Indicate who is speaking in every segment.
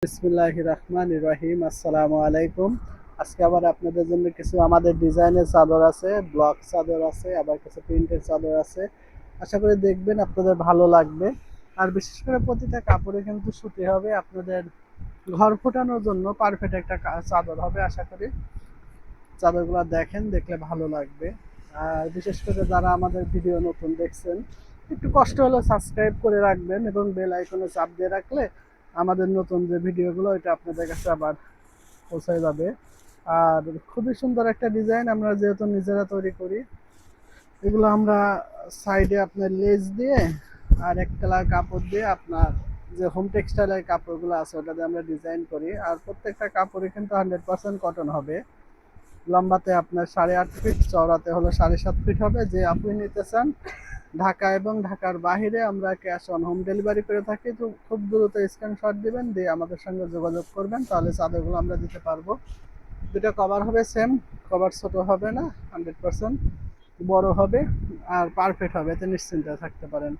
Speaker 1: বিসমিল্লাহির রহমানির রহিম। আসসালামু আলাইকুম। আজকে আবার আপনাদের জন্য কিছু আমাদের ডিজাইনের চাদর আছে, ব্লক চাদর আছে, আবার কিছু প্রিন্টের চাদর আছে। আশা করি দেখবেন আপনাদের ভালো লাগবে। আর বিশেষ করে প্রতিটা কাপড়ে কিন্তু সুতি হবে, আপনাদের ঘর ফোটানোর জন্য পারফেক্ট একটা চাদর হবে। আশা করি চাদরগুলো দেখেন, দেখলে ভালো লাগবে। আর বিশেষ করে যারা আমাদের ভিডিও নতুন দেখছেন, একটু কষ্ট হলে সাবস্ক্রাইব করে রাখবেন এবং বেল আইকনে চাপ দিয়ে রাখলে আমাদের নতুন যে ভিডিওগুলো এটা আপনাদের কাছে আবার পৌঁছে যাবে। আর খুবই সুন্দর একটা ডিজাইন, আমরা যেহেতু নিজেরা তৈরি করি, এগুলো আমরা সাইডে আপনার লেস দিয়ে আর এক কালার কাপড় দিয়ে আপনার যে হোম টেক্সটাইলের কাপড়গুলো আছে ওটা দিয়ে আমরা ডিজাইন করি। আর প্রত্যেকটা কাপড়ে কিন্তু 100% কটন হবে। লম্বাতে আপনার 8.5 ফিট, চওড়াতে হলো 7.5 ফিট হবে। যে আপনি নিতে চান ঢাকা এবং ঢাকার বাহিরে আমরা ক্যাশ অন হোম ডেলিভারি করে থাকি। তো খুব দ্রুত স্ক্রিনশট দিবেন, দিয়ে আমাদের সঙ্গে যোগাযোগ করবেন, তাহলে চাদরগুলো আমরা দিতে পারবো। দুটো কভার হবে সেম, কভার ছোট হবে না, 100% বড় হবে আর পারফেক্ট হবে, এতে নিশ্চিন্তে থাকতে পারেন।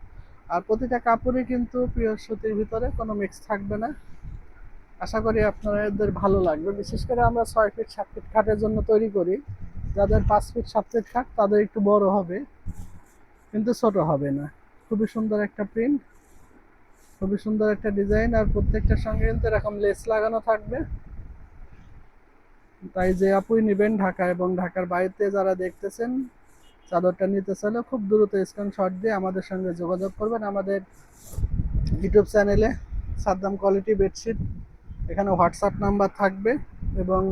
Speaker 1: আর প্রতিটা কাপড়ই কিন্তু পিওর সুতির ভিতরে, কোনো মিক্স থাকবে না। আশা করি আপনাদের ভালো লাগবে। বিশেষ করে আমরা 6 ফিট 7 ফিট খাটের জন্য তৈরি করি। যাদের 5 ফিট 7 ফিট খাট তাদের একটু বড় হবে, কিন্তু ছোট হবে না। খুবই সুন্দর একটা প্রিন্ট, খুবই সুন্দর একটা ডিজাইন। আর প্রত্যেকটার সঙ্গে কিন্তু এরকম লেস লাগানো থাকবে। তাই যে আপুই নেবেন ঢাকা এবং ঢাকার বাইরে যারা দেখতেছেন, চাদরটা নিতে চাইলে খুব দ্রুত স্ক্রিনশট দিয়ে আমাদের সঙ্গে যোগাযোগ করবেন। আমাদের ইউটিউব চ্যানেলে সাদ্দাম কোয়ালিটি বেডশিট, এখানে হোয়াটসঅ্যাপ নাম্বার থাকবে। এবং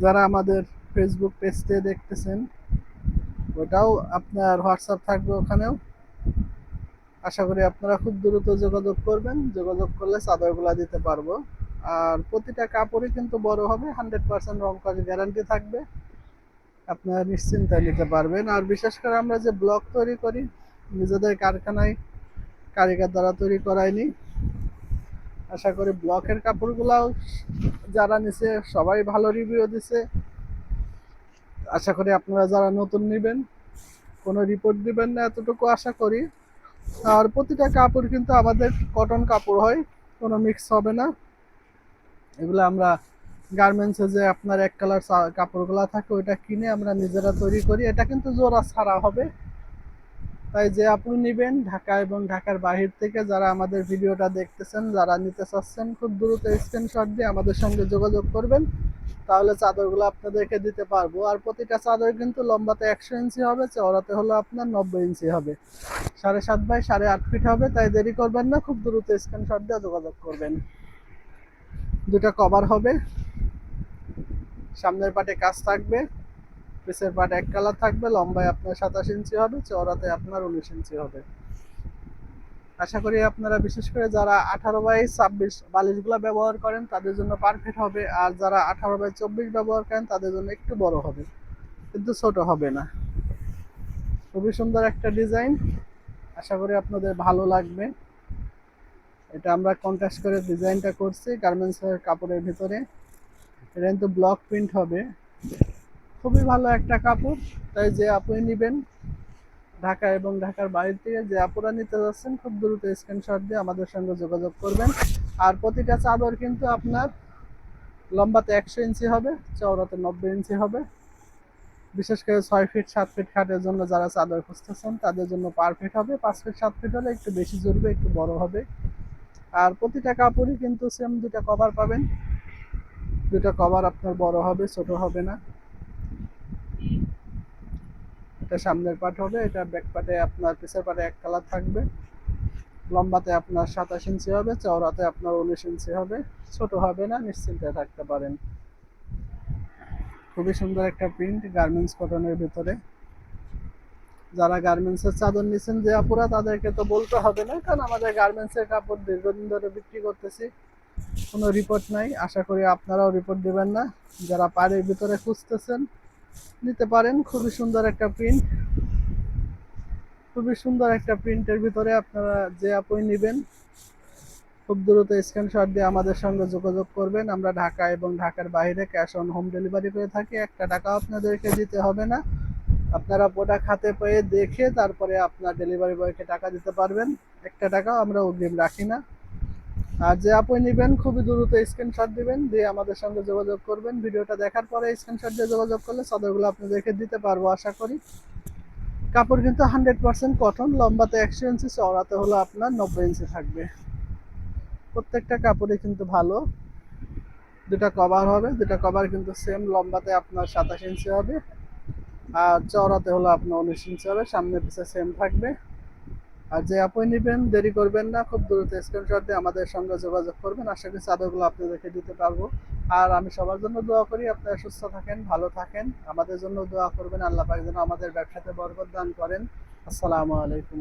Speaker 1: যারা আমাদের ফেসবুক পেজতে দেখতেছেন, ওটাও আপনার হোয়াটসঅ্যাপ থাকবে ওখানেও। আশা করি আপনারা খুব দ্রুত যোগাযোগ করবেন, যোগাযোগ করলে চাদরগুলো দিতে পারবো। আর প্রতিটা কাপড়ই কিন্তু বড় হবে, 100% রং কস গ্যারান্টি থাকবে, আপনারা নিশ্চিন্তায় নিতে পারবেন। আর বিশেষ করে আমরা যে ব্লক তৈরি করি, নিজেদের কারখানায় কারিগর দ্বারা তৈরি করাইনি। আশা করি ব্লকের কাপড়গুলাও যারা নিছে সবাই ভালো রিভিউ দিছে। আশা করি আপনারা যারা নতুন নেবেন কোনো রিপোর্ট দিবেন না, এতটুকু আশা করি। আর প্রতিটা কাপড় কিন্তু আমাদের কটন কাপড় হয়, কোনো মিক্স হবে না। এগুলো আমরা গার্মেন্টসে যে আপনার এক কালার কাপড়গুলো থাকে ওইটা কিনে আমরা নিজেরা তৈরি করি। এটা কিন্তু জোড়া ছাড়া হবে। তাই যে আপনি নেবেন ঢাকা এবং ঢাকার বাহির থেকে যারা আমাদের ভিডিওটা দেখতেছেন, যারা নিতে চাচ্ছেন, খুব দ্রুত স্ক্রিনশট দিয়ে আমাদের সঙ্গে যোগাযোগ করবেন, তাহলে চাদরগুলো আপনাদেরকে দিতে পারবো। আর প্রতিটা চাদর কিন্তু লম্বাতে 100 ইঞ্চি হবে, চওড়াতে হলো আপনার 90 ইঞ্চি হবে, 7.5 বাই 8.5 ফিট হবে। তাই দেরি করবেন না, খুব দ্রুত স্ক্রিনশট দিয়ে যোগাযোগ করবেন। দুটা কভার হবে, সামনের পাটে কাজ থাকবে, পিছের পাট এক কালার থাকবে। লম্বায় আপনার 27 ইঞ্চি হবে, চওড়াতে আপনার 19 ইঞ্চি হবে। আশা করি আপনারা বিশেষ করে যারা 18 বাই 26 বালিশগুলো ব্যবহার করেন তাদের জন্য পারফেক্ট হবে। আর যারা 18 বাই 24 ব্যবহার করেন তাদের জন্য একটু বড় হবে, কিন্তু ছোট হবে না। খুবই সুন্দর একটা ডিজাইন, আশা করি আপনাদের ভালো লাগবে। এটা আমরা কন্ট্রাস্ট করে ডিজাইনটা করছি গার্মেন্টসের কাপড়ের ভিতরে। এটা কিন্তু ব্লক প্রিন্ট হবে, খুবই ভালো একটা কাপড়। তাই যে আপনি নেবেন ঢাকা এবং ঢাকার বাইরে থেকে, যে আপুরা নিতে যাচ্ছেন, খুব দ্রুত স্ক্রিনশট দিয়ে আমাদের সঙ্গে যোগাযোগ করবেন। আর প্রতিটা চাদর কিন্তু আপনার লম্বাতে 100 ইঞ্চি হবে, চওড়াতে 90 ইঞ্চি হবে। বিশেষ করে 6 ফিট 7 ফিট খাটের জন্য যারা চাদর খুঁজতেছেন তাদের জন্য পারফেক্ট হবে। 5 ফিট 7 ফিট হলে একটু বেশি জুড়বে, একটু বড় হবে। আর প্রতিটা কাপড়ই কিন্তু সেম দুটা কভার পাবেন, দুটা কভার আপনার বড় হবে, ছোট হবে না। এটা সামনের পাট হবে, এটা ব্যাক পাটে আপনার পিছের পাটে এক কালার থাকবে। লম্বাতে আপনার 27 ইঞ্চি হবে, চওড়াতে আপনার 19 ইঞ্চি হবে, ছোট হবে না, নিশ্চিন্তে থাকতে পারেন। খুবই সুন্দর একটা প্রিন্ট গার্মেন্টস কটনের ভিতরে। যারা গার্মেন্টসের চাদর নিচ্ছেন যে আপুরা, তাদেরকে তো বলতে হবে না, কারণ আমাদের গার্মেন্টসের কাপড় দীর্ঘদিন ধরে বিক্রি করতেছি, কোনো রিপোর্ট নাই। আশা করি আপনারাও রিপোর্ট দিবেন না। যারা পাড়ের ভিতরে খুঁজতেছেন নিতে পারেন। খুবই সুন্দর একটা প্রিন্ট, খুবই সুন্দর একটা প্রিন্টের ভিতরে আপনারা যে আপনি নেবেন খুব দ্রুত স্ক্রিনশট দিয়ে আমাদের সঙ্গে যোগাযোগ করবেন। আমরা ঢাকা এবং ঢাকার বাইরে ক্যাশ অন হোম ডেলিভারি করে থাকি, একটা টাকাও আপনাদেরকে দিতে হবে না। আপনারা প্রোডাক্ট হাতে পেয়ে দেখে তারপরে আপনার ডেলিভারি বয়কে টাকা দিতে পারবেন, একটা টাকাও আমরা অগ্রিম রাখি না। আর যে আপনি নেবেন খুবই দ্রুত স্ক্রিনশট দিবেন, দিয়ে আমাদের সঙ্গে যোগাযোগ করবেন। ভিডিওটা দেখার পরে স্ক্রিনশট দিয়ে যোগাযোগ করলে চাদরগুলো আপনাদেরকে দিতে পারবো আশা করি। কাপড় কিন্তু 100% কটন, লম্বাতে 100 ইঞ্চি, চওড়াতে হলো আপনার 90 ইঞ্চি থাকবে। প্রত্যেকটা কাপড়ই কিন্তু ভালো। দুটা কভার হবে, দুটা কভার কিন্তু সেম, লম্বাতে আপনার 27 ইঞ্চি হবে আর চওড়াতে হলো আপনার 19 ইঞ্চি হবে, সামনে পিছে সেম থাকবে। আর যে আপনি নেবেন দেরি করবেন না, খুব দ্রুত স্ক্রিনশট দিয়ে আমাদের সঙ্গে যোগাযোগ করবেন। আশা করি চাদরগুলো আপনাদেরকে দিতে পারবো। আর আমি সবার জন্য দোয়া করি আপনারা সুস্থ থাকেন, ভালো থাকেন। আমাদের জন্য দোয়া করবেন, আল্লাহ পাক যেন আমাদের ব্যবসাতে বরকত দান করেন। আসসালামু আলাইকুম।